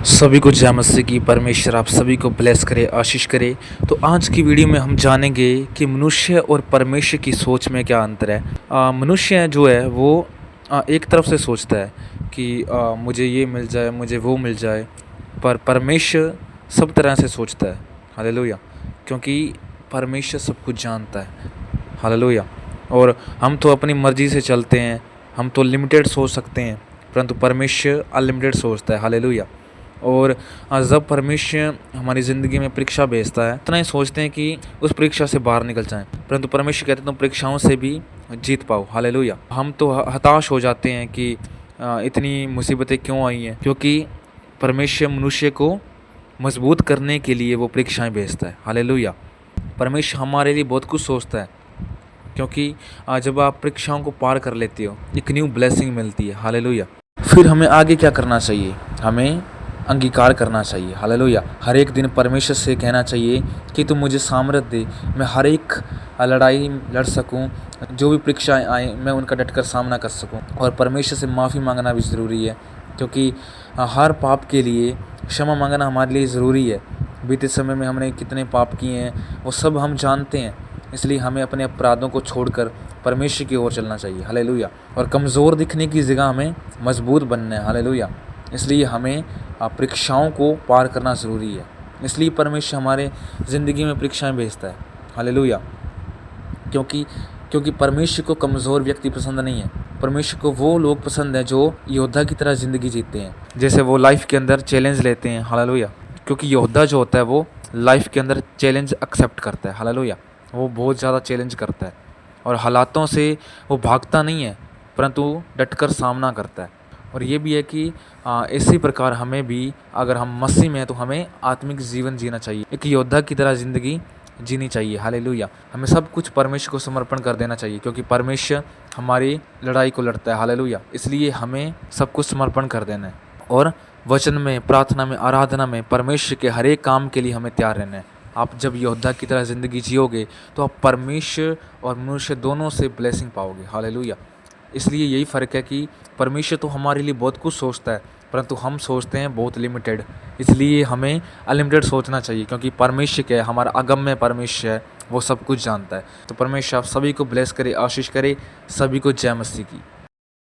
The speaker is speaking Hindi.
सभी को जय मसीह की। परमेश्वर आप सभी को ब्लेस करे, आशीष करे। तो आज की वीडियो में हम जानेंगे कि मनुष्य और परमेश्वर की सोच में क्या अंतर है। मनुष्य जो है वो एक तरफ से सोचता है कि मुझे ये मिल जाए, मुझे वो मिल जाए, पर परमेश्वर सब तरह से सोचता है। हालेलुया। क्योंकि परमेश्वर सब कुछ जानता है। हालेलुया। और हम तो अपनी मर्ज़ी से चलते हैं, हम तो लिमिटेड सोच सकते हैं, परंतु परमेश्वर अनलिमिटेड सोचता है। हालेलुया। और जब परमेश्वर हमारी ज़िंदगी में परीक्षा भेजता है, इतना ही सोचते हैं कि उस परीक्षा से बाहर निकल जाएं, परंतु परमेश्वर कहते हैं तुम परीक्षाओं से भी जीत पाओ। हालेलुया। हम तो हताश हो जाते हैं कि इतनी मुसीबतें क्यों आई हैं, क्योंकि परमेश्वर मनुष्य को मजबूत करने के लिए वो परीक्षाएं भेजता है। हालेलुया। परमेश्वर हमारे लिए बहुत कुछ सोचता है, क्योंकि जब आप परीक्षाओं को पार कर लेते हो, एक न्यू ब्लेसिंग मिलती है। हालेलुया। फिर हमें आगे क्या करना चाहिए? हमें अंगीकार करना चाहिए। हालेलुया। हर एक दिन परमेश्वर से कहना चाहिए कि तुम मुझे सामर्थ्य दे, मैं हर एक लड़ाई लड़ सकूं, जो भी परीक्षाएं आए मैं उनका डटकर सामना कर सकूं। और परमेश्वर से माफ़ी मांगना भी ज़रूरी है, क्योंकि हर पाप के लिए क्षमा मांगना हमारे लिए ज़रूरी है। बीते समय में हमने कितने पाप किए हैं वो सब हम जानते हैं, इसलिए हमें अपने अपराधों को छोड़कर परमेश्वर की ओर चलना चाहिए। हालेलुया। और कमज़ोर दिखने की जगह हमें मजबूत बनना है। हालेलुया। इसलिए हमें परीक्षाओं को पार करना ज़रूरी है। इसलिए परमेश्वर हमारे ज़िंदगी में परीक्षाएं भेजता है। हालेलुया। क्योंकि क्योंकि परमेश्वर को कमज़ोर व्यक्ति पसंद नहीं है। परमेश्वर को वो लोग पसंद हैं जो योद्धा की तरह ज़िंदगी जीते हैं, जैसे वो लाइफ के अंदर चैलेंज लेते हैं। हालेलुया। क्योंकि योद्धा जो होता है वो लाइफ के अंदर चैलेंज एक्सेप्ट करता है। हालेलुया। वो बहुत ज़्यादा चैलेंज करता है और हालातों से वो भागता नहीं है, परंतु डटकर सामना करता है। और ये भी है कि इसी प्रकार हमें भी, अगर हम मसीह में हैं, तो हमें आत्मिक जीवन जीना चाहिए, एक योद्धा की तरह ज़िंदगी जीनी चाहिए। हालेलुया। हमें सब कुछ परमेश्वर को समर्पण कर देना चाहिए, क्योंकि परमेश्वर हमारी लड़ाई को लड़ता है। हालेलुया। इसलिए हमें सब कुछ समर्पण कर देना है और वचन में, प्रार्थना में, आराधना में परमेश्वर के हर एक काम के लिए हमें तैयार रहना है। आप जब योद्धा की तरह ज़िंदगी जियोगे तो आप परमेश्वर और मनुष्य दोनों से ब्लेसिंग पाओगे। हालेलुया। इसलिए यही फ़र्क है कि परमेश्वर तो हमारे लिए बहुत कुछ सोचता है, परंतु हम सोचते हैं बहुत लिमिटेड। इसलिए हमें अनलिमिटेड सोचना चाहिए, क्योंकि परमेश्वर क्या है, हमारा अगम्य परमेश्वर है, वो सब कुछ जानता है। तो परमेश्वर आप सभी को ब्लेस करे, आशीष करे। सभी को जय मसीह की।